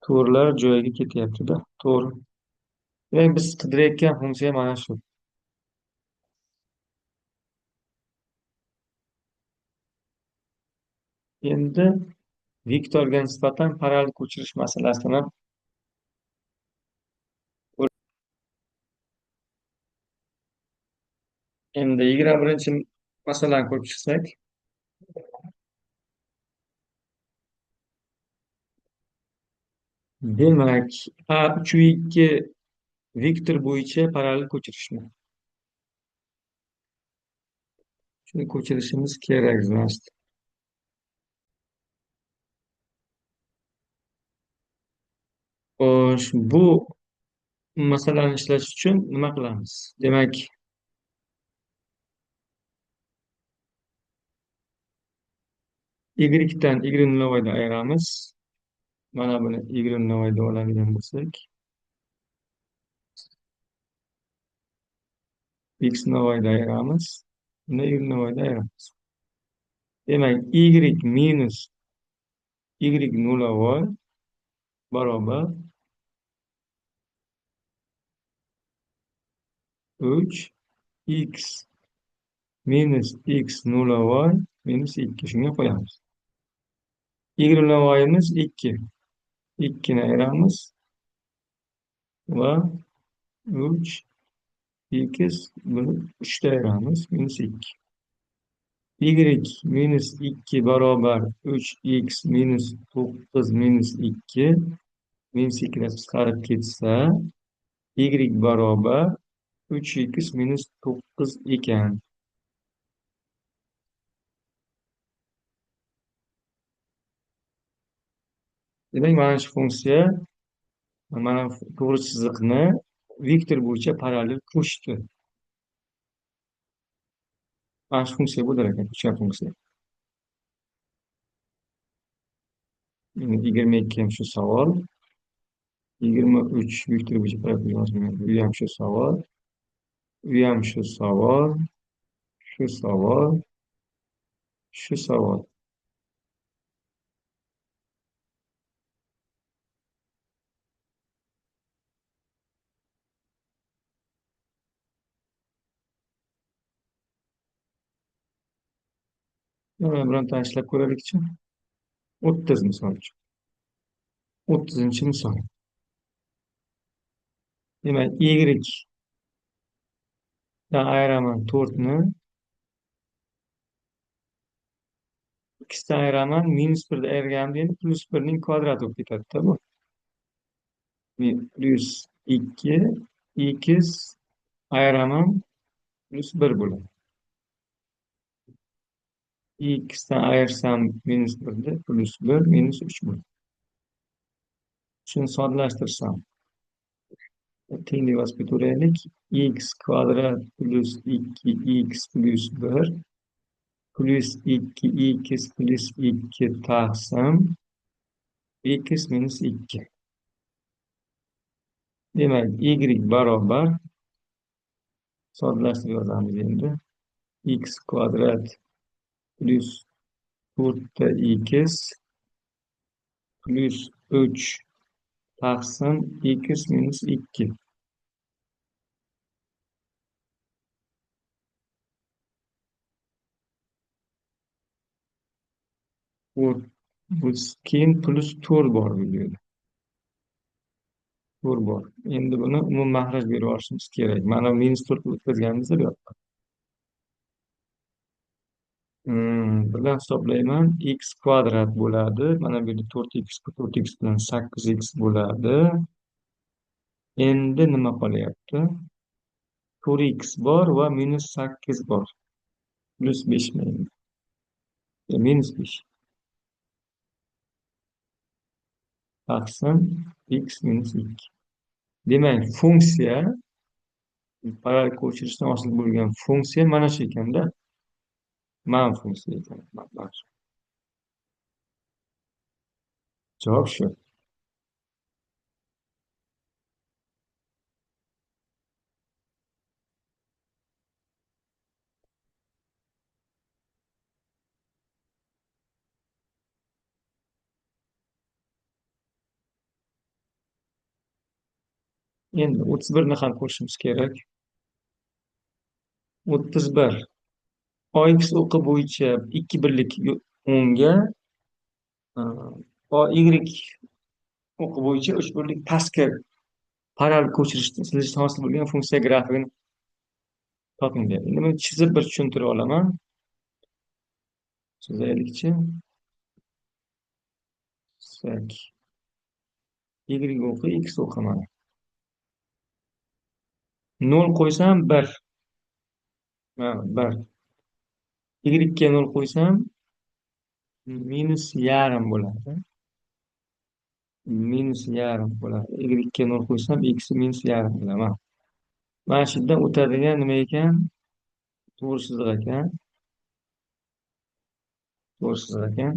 To'rtlar joyiga ketyapti-da. To'g'ri. Demak, biz qidirayotgan funksiya mana shu. Endi vektorga nisbatan parallel ko'chirish masalasini endi 21-chi masalani ko'rib chiqsak, demak, A3 vektor bo'yicha parallel ko'chirishni. Shuni ko'chirishimiz kerak zost. Xo'sh, bu masalani ishlash uchun nima qilamiz? Demak, y dan y nolavoyni ayiramiz. Mana buni y nolavoyda oladigan bo'lsak, x nolavoyda ayiramiz. Buni y nolavoyda ayiramiz. Demak, y minus y nolavoy barobar 3x minus x nolavoy minus 2. Shunga qo'yamiz. Y nolavoyimiz 2. 2ni ayiramiz va 3x buni 3 da ayiramiz minus 2. Y minus 2 barobar 3x minus 9 minus 2 minus 2 dan chiqarib ketsa y barobar 3x minus 9 ekan. Demak, mana shu funksiya mana to'g'ri chiziqni vektor bo'yicha parallel ko'chdi. Mana shu funksiya bo'lar ekan, ko'chgan funksiya. 22 ham shu savol. 23 vektor bo'yicha parallel yozilgan. Bu ham shu savol. Bu ham shu savol. Shu savol. Shu savol. Mana birontani ishlab ko'raylikchi. 30 misol uchun. 30-misol. Demak, y dan ayiraman 4'ni, ikkisidan ayiraman -1'da ayirganimda endi +1 ning kvadrati bo'lib ketadi-da bu. +2 x ayiraman +1 bo'ladi. X dan ayirsam -1'da +1 -3 bo'ladi. Shuni soddalashtirsam, tenglik yozib ketaveraylik. X kvadrat plus 2x plus 1 plus 2x plus 2 taqsim x minus 2. Demak, y barobar, soddalashtirib yozamiz endi. X kvadrat plus 4 x plus 3 taqsim x minus 2. Bu keyin +4 bor bu yerda. 4 bor. Endi buni umummaxraj berib olishimiz kerak. Mana -4 o'tkazganimizda bu yoqqa. Bilan hisoblayman. X kvadrat bo'ladi. Mana bu yerda 4x bilan 8x bo'ladi. Endi nima qolyapti? 4x bor va -8 bor. +5 endi. -5 taqsim x minus 2. Demak, funksiya parallel ko'chirishdan hosil bo'lgan funksiya mana shu ekanda. Mana funksiya ekan. Mana shu. Javob shu. Endi 31 ni ham ko'rishimiz kerak. 31 OX o'qi bo'yicha 2 birlik o'ngga, OY o'qi bo'yicha 3 birlik pastga parallel ko'chirishdan hosil bo'lgan funksiya grafigini toping deyapti. Endi buni chizib bir tushuntirib olaman. Chizaylikchi. Chizsak. Y o'qi, X o'qi mana. 0 qo'ysam 1. Mana 1. Y ga 0 qo'ysam -yarim bo'ladi. -yarim bo'ladi. Y ga 0 qo'ysam x -yarim bo'ladi. Mana shu yerdan o'tadigan nima ekan? To'g'ri chiziq ekan. To'g'ri chiziq ekan.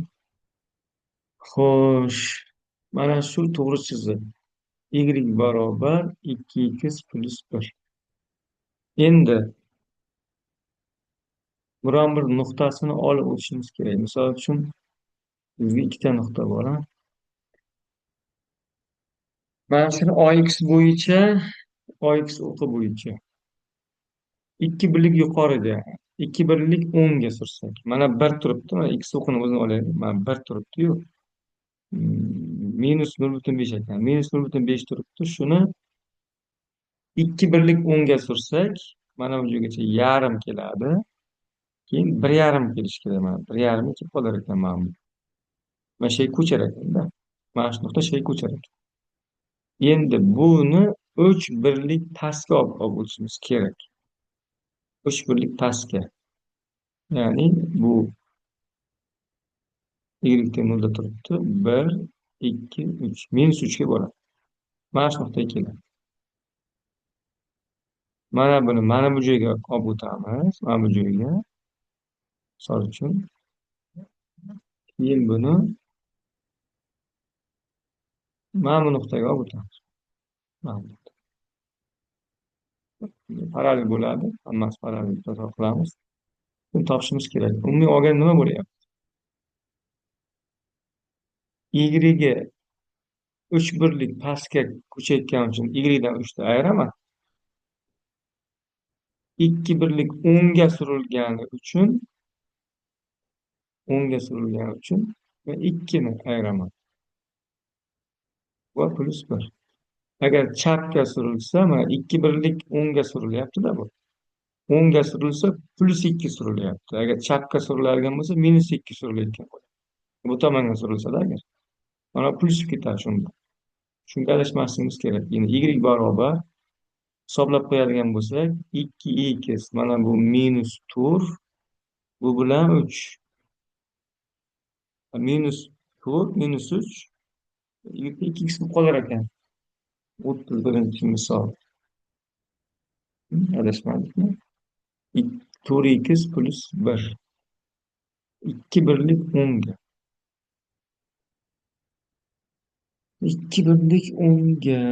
Xo'sh, mana shu to'g'ri chiziq. Y barobar 2x plus 1. Endi biron bir nuqtasini olib o'tishimiz kerak. Misol uchun bizga ikkita nuqta bor. Mana shuni OX bo'yicha, OX o'qi bo'yicha 2 birlik yuqorida, 2 birlik o'ngga sursak. Mana 1 turibdi. Mana X o'qini o'zini olaylik. Mana 1 turibdi-yu. -0,5 ekan. -0,5 turibdi. Shuni 2 birlik o'ngga sursak, mana bu joygacha yarim keladi. Keyin 1,5 kelishi kerak. Mana 1,5 kelib qolar ekan mana bu. Mana shu ko'char ekanda. Mana shu nuqta shu ko'char ekan. Endi buni 3 birlik pastga olib o'tishimiz kerak. 3 birlik pastga. Ya'ni bu y nolda turibdi. 1, 2, 3. -3 ga boradi. Mana shu nuqtaga keladi. Mana buni mana bu joyga olib o'tamiz. Mana bu joyga. Misol uchun. Keyin buni mana bu nuqtaga olib o'tamiz. Mana bu nuqta. Parallel bo'ladi. Hammasi parallel qilamiz. Buni topishimiz kerak. Umumiy olganda nima bo'lyapti? Y ga 3 birlik pastga ko'chayotgani uchun y dan 3 ta ayiraman. 2 birlik o'ngga surilgani uchun va 2 ni ayiraman. Va +1. agar chapga surilsa, mana ikki birlik o'ngga surilyapti-da bu. O'ngga surilsa plus ikki surilyapti. Agar chapga suriladigan bo'lsa minus ikki surilayotgan bo'ladi. Bu tomonga surilsada agar. Mana plus ketadi shunda. Shunga adashmasligimiz kerak. Endi y barobar hisoblab qo'yadigan bo'lsak, ikki x mana bu minus to'rt, bu bilan uch. Minus to'rt, minus uch, ikki x bo'lib qolar ekan. 31-misol. Adashmadikmi? 4x plus 1. 2 birlik 10'ga. 2 birlik 10'ga.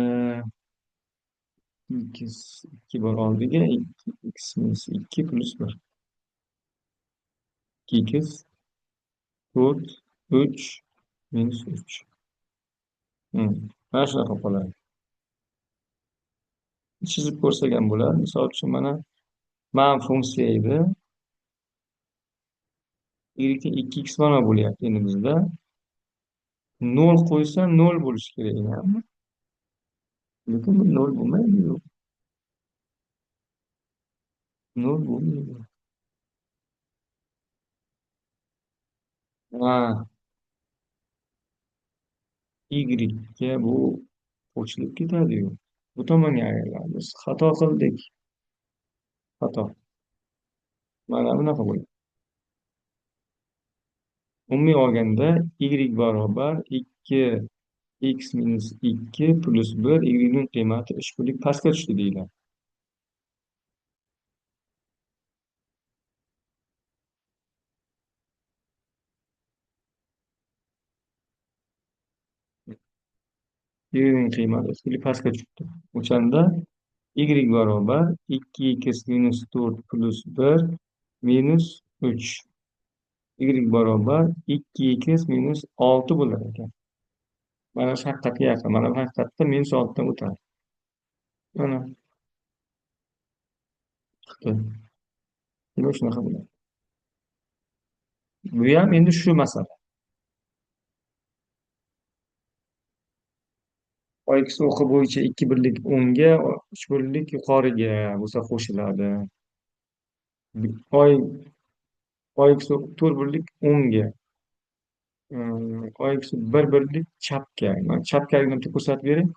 X 2 bor oldiga 2x minus 2 plus 1. 2x 4 3 minus 3. Mana shunaqa qoladi. Chizib ko'rsak ham bo'ladi. Misol uchun mana funksiya edi. Y ga 2x mana bo'lyapti endi bizda. 0 qo'ysa 0 bo'lishi kerak ekan. Lekin bu 0 bo'lmaydi. 0 bo'lmaydi. Ha, Y ga bu qo'shilib ketadi-yu. Bu tomonga aylanadi. Biz xato qildik. Xato. Mana bunaqa bo'ladi. Umumiy olganda y barobar 2 x minus 2 plus 1, y ning qiymati 3 pastga tushdi deyiladi. Y ning qiymati 3 pastga tushdi. O'shanda y barobar 2x minus 4 plus 1 minus 3. Y barobar 2x minus 6 bo'lar ekan. Mana shu haqiqatga yaqin. Mana bu haqiqatda minus 6 dan o'tadi. Mana chiqdi. Demak shunaqa bo'ladi. Bu ham endi shu masala. Oy o'qi bo'yicha 2 birlik o'ngga, 3 birlik yuqoriga bo'lsa qo'shiladi. Oy oy 4 birlik o'ngga, oy 1 birlik chapga. Mana chapkani bitta ko'rsatib bering.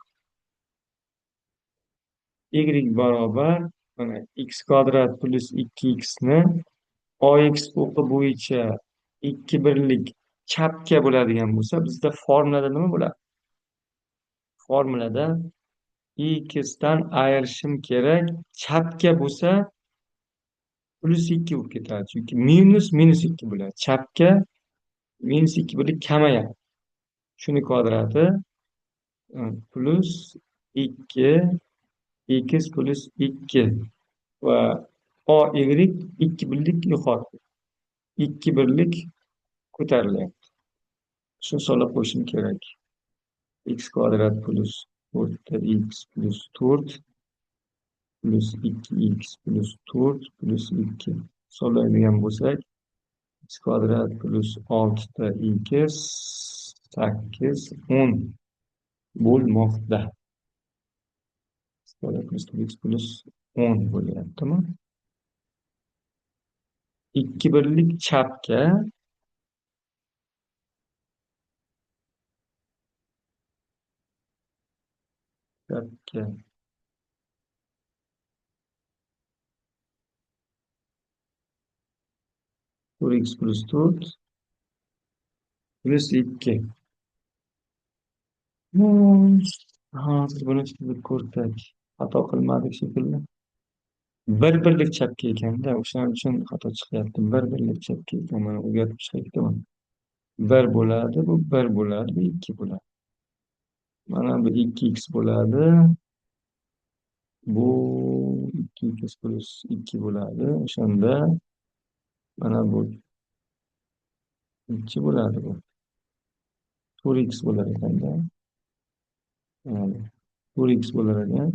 Y barobar mana x kvadrat plus 2x ni ox o'qi bo'yicha 2 birlik chapga bo'ladigan bo'lsa, bizda formulada nima bo'ladi? Formulada x dan ayirishim kerak. Chapga bo'lsa plus 2 bo'lib ketadi. Chunki minus 2 bo'ladi. Chapga minus 2 birlik kamayadi. Shuni kvadrati plus 2 x plus 2 va oy 2 birlik yuqori. 2 birlik ko'tarilyapti. Shuni solib qo'yishim kerak. X kvadrat plus 4x plus 4 plus 2x plus 4 plus 2. Soladigan bo'lsak, x kvadrat plus 6 x 8 10 bo'lmoqda. X kvadrat plus 2x plus 10 bo'lyaptimi? 2 birlik chapga 4x plus 4 plus 2. Hozir buni chizib ko'rsak, xato qilmadik shekilli. Bir birlik chapga ekanda, o'shaning uchun xato chiqyapti. Bir birlik chapga ekan, mana o'rgatib chiqyaptiman. 1 bo'ladi, bu 1 bo'ladi, bu 2 bo'ladi. Mana bu 2x bo'ladi. Bu 2x plus 2 bo'ladi. O'shanda mana bu 2 bo'ladi bu. 4x bo'lar ekanda. 4x bo'lar ekan.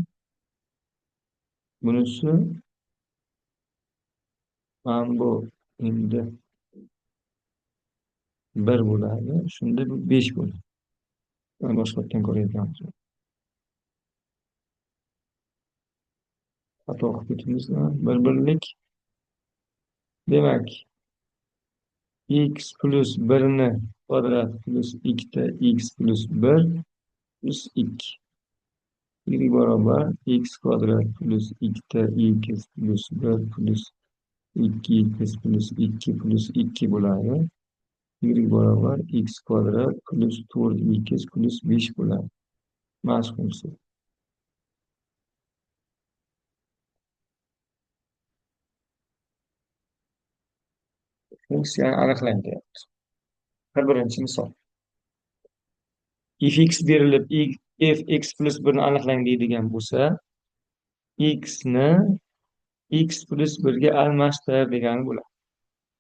Bunisi mana bu endi 1 bo'ladi. Shunda bu 5 bo'ladi. Boshqatdan ko'rayotganmiz. xato qilib ketdingizmi? Bir birlik. Demak, x plus 1 kvadrat plus 2 x plus 1 plus 2. Y barobar x kvadrat plus 2 x plus 1 plus 2x plus 2 plus 2 bo'ladi. Y barobar x kvadrat plus 4x plus 5 bo'ladi. Mas funksiya. Funksiyani aniqlang deyapti. Birinchi misol. Fx berilib, fx plus 1 ni aniqlang deydigan bo'lsa, x ni x plus 1 ga almashtir degani bo'ladi.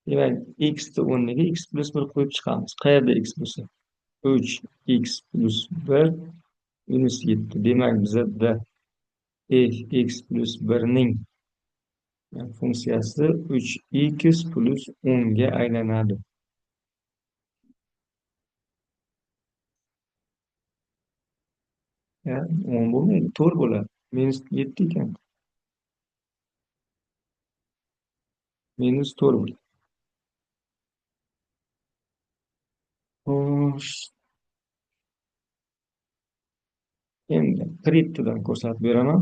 Demak, x ni o'rniga x plus 1 qo'yib chiqamiz. Qayerda x bo'lsa? 3x plus 1 minus 7. Demak, bizda fx plus 1 ning funksiyasi 3x plus 10 ga aylanadi. Ya, 10 bo'lmaydi, 4 bo'ladi. Minus 7 ekan. Minus 4 bo'ladi. Xo'sh, endi krittidan ko'rsatib beraman.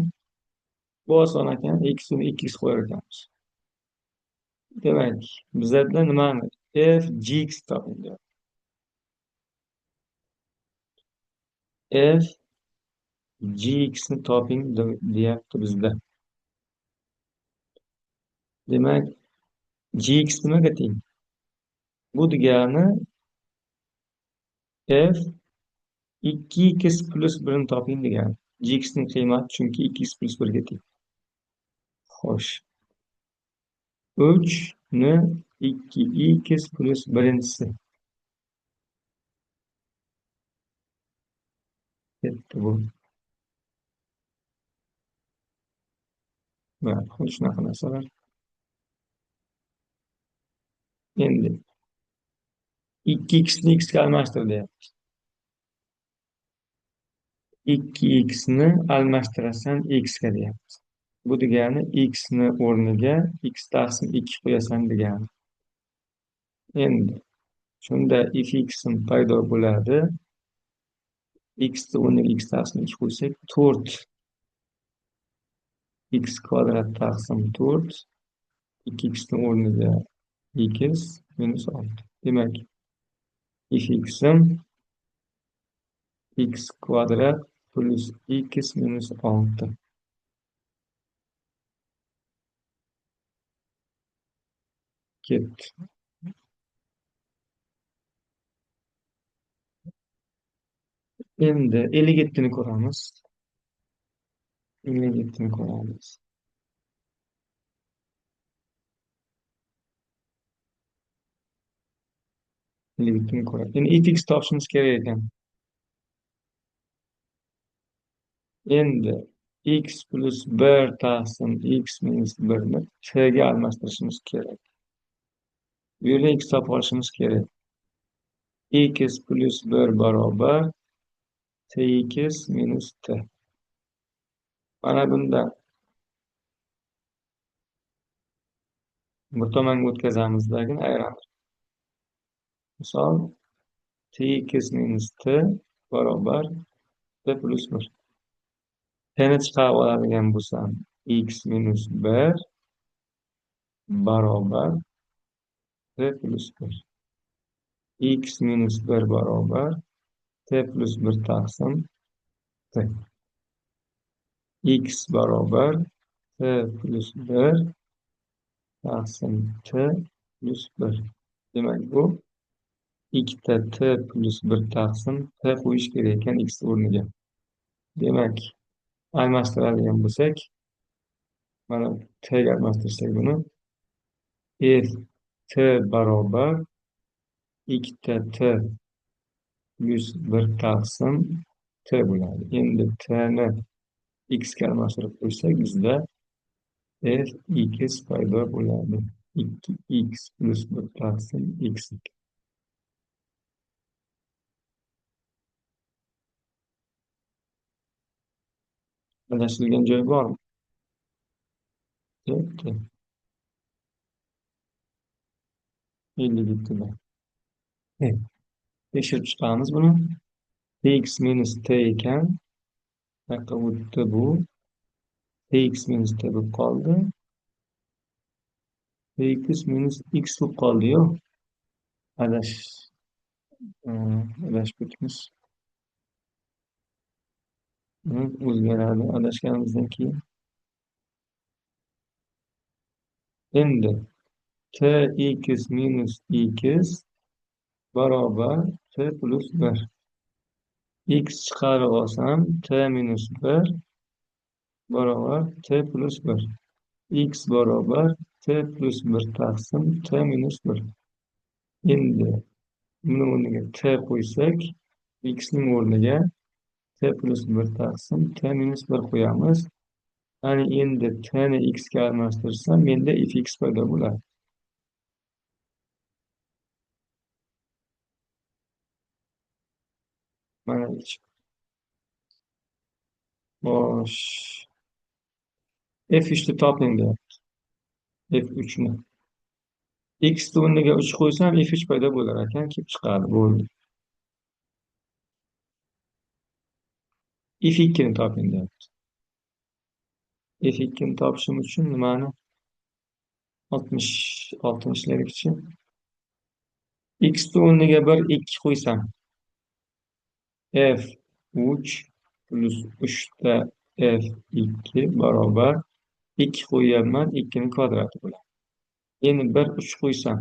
Bu oson ekan, x uni 2x qo'yar ekanmiz. Demak, bizda nimani? F gx topildi. F gx ni toping deyapti bizda. Demak, gx nimaga teng? Bu degani f 2x plus 1 ni toping degani. Gx ning qiymati chunki 2x plus 1 ga teng. Xo'sh. 3 ni 2x plus 1-si. Ketdi bu. Xuddi shunaqa narsalar. Endi 2x ni x ga almashtir deyapti. 2x ni almashtirasan x ga deyapti. Bu degani x ni o'rniga x taqsim 2 qo'yasan degani. Endi shunda fx paydo bo'ladi. X ni o'rniga x taqsim 2 qo'ysak 4x kvadrat taqsim 4, 2x ni o'rniga x minus 6. Demak, fx x kvadrat plus x minus 6. Ketdi. Endi 57 ni ko'ramiz. 57 ni ko'ramiz. 57 ni ko'ramiz. Endi fx topishimiz kerak ekan. Endi x plus 1 taqsim x minus 1 ni t ga almashtirishimiz kerak. Bu yerda x topib olishimiz kerak. X plus 1 barobar tx minus t. Mana bundan bir tomonga o'tkazamizdagi ayiramiz. Misol tx minus t barobar t plus 1. T'ni chiqarib oladigan bo'lsam x minus 1 barobar t plus 1. X minus 1 barobar t plus 1 taqsim t. X barobar t plus 1 taqsim t plus 1. Demak, bu 2 t plus 1 taqsim t qo'yish kerak ekan x o'rniga. Demak, almashtiradigan bo'lsak, mana t ga almashtirsak buni f t barobar 2 t plus 1 taqsim t bo'ladi. Endi t ni x ga almashtirib qo'ysak, bizda f x paydo bo'ladi. 2x plus 1 taqsim x. Adashilgan joy bormi? Yetti. 50 bittilar. Evet. Tekshirib chiqamiz buni. Tx minus t ekan. Buyoqqa o'tdi bu. Tx minus t bo'lib qoldi. Tx minus x bo'lib qoldi-yu. Adash, adashib ketmiz. O'zgaradi adashganimizdan keyin. Endi tx minus x barobar t plus 1. X chiqarib olsam t minus 1 barobar t plus 1. X barobar t plus 1 taqsim t minus 1. Endi buni o'rniga t qo'ysak, x ning o'rniga t plus 1 taqsim t minus 1 qo'yamiz. Ana endi t ni x ga almashtirsam, menda fx paydo bo'ladi. Mana bosh f3 ni toping deyapti. F3 ni. X o'rniga 3 qo'ysam f3 paydo bo'lar ekan, kelib chiqadi. Bo'ldi. F2 ni toping deyapti. F2 ni topishim uchun nimani 66 ni ishlaylikchi. X o'rniga 1, 2 qo'ysam f3 plus 3 ta f2 barobar 2 qo'yyapman, 2 ning kvadrati bo'ladi. Endi 1, 3 qo'ysam,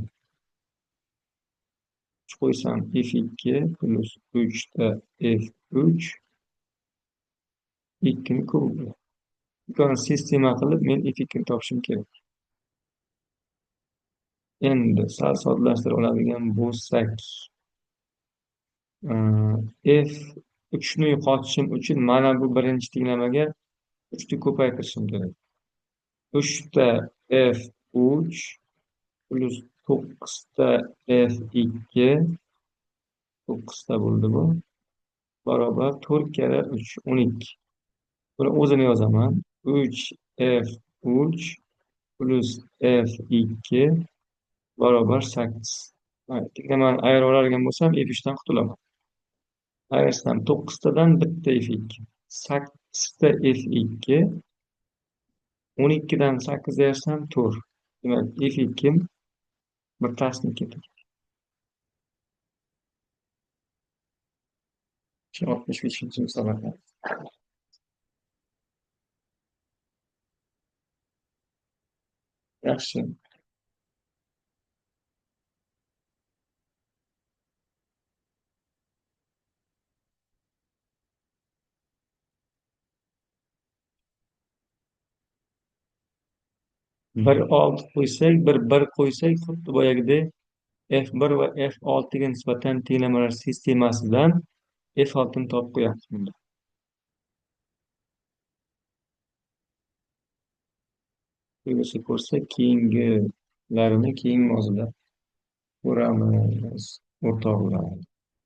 f2 plus 3 ta f3 2 ning kubi bo'ladi. Bularni sistema qilib men f2 ni topishim kerak. Endi sal soddalashtirib oladigan bo'lsak, f3 ni yo'qotishim uchun mana bu birinchi tenglamaga 3 ni ko'paytirishim kerak. 3 ta f3 plus 9 ta f2 9 ta bo'ldi bu. Barobar 4 kere 3 12. Buni o'zini yozaman. 3f3 plus f2 barobar 8. Tenglamani ayirib oladigan bo'lsam, f3 dan qutulaman. Ayirsam 9 tadan bitta f2. 8 ta f2. 12 dan 8 ayirsam 4. Demak, f2 bittasini ketadi. 65-chi musobaqa. Yaxshi. Bir 6 qo'ysak, bir qo'ysak, xuddi boyagidek f1 va f6 ga nisbatan tenglamalar sistemasidan f6 ni topib qo'yamiz bunda. Quyida ko'rsak, keyingilarini keyin mavzuda ko'ramiz, o'rtoqlar.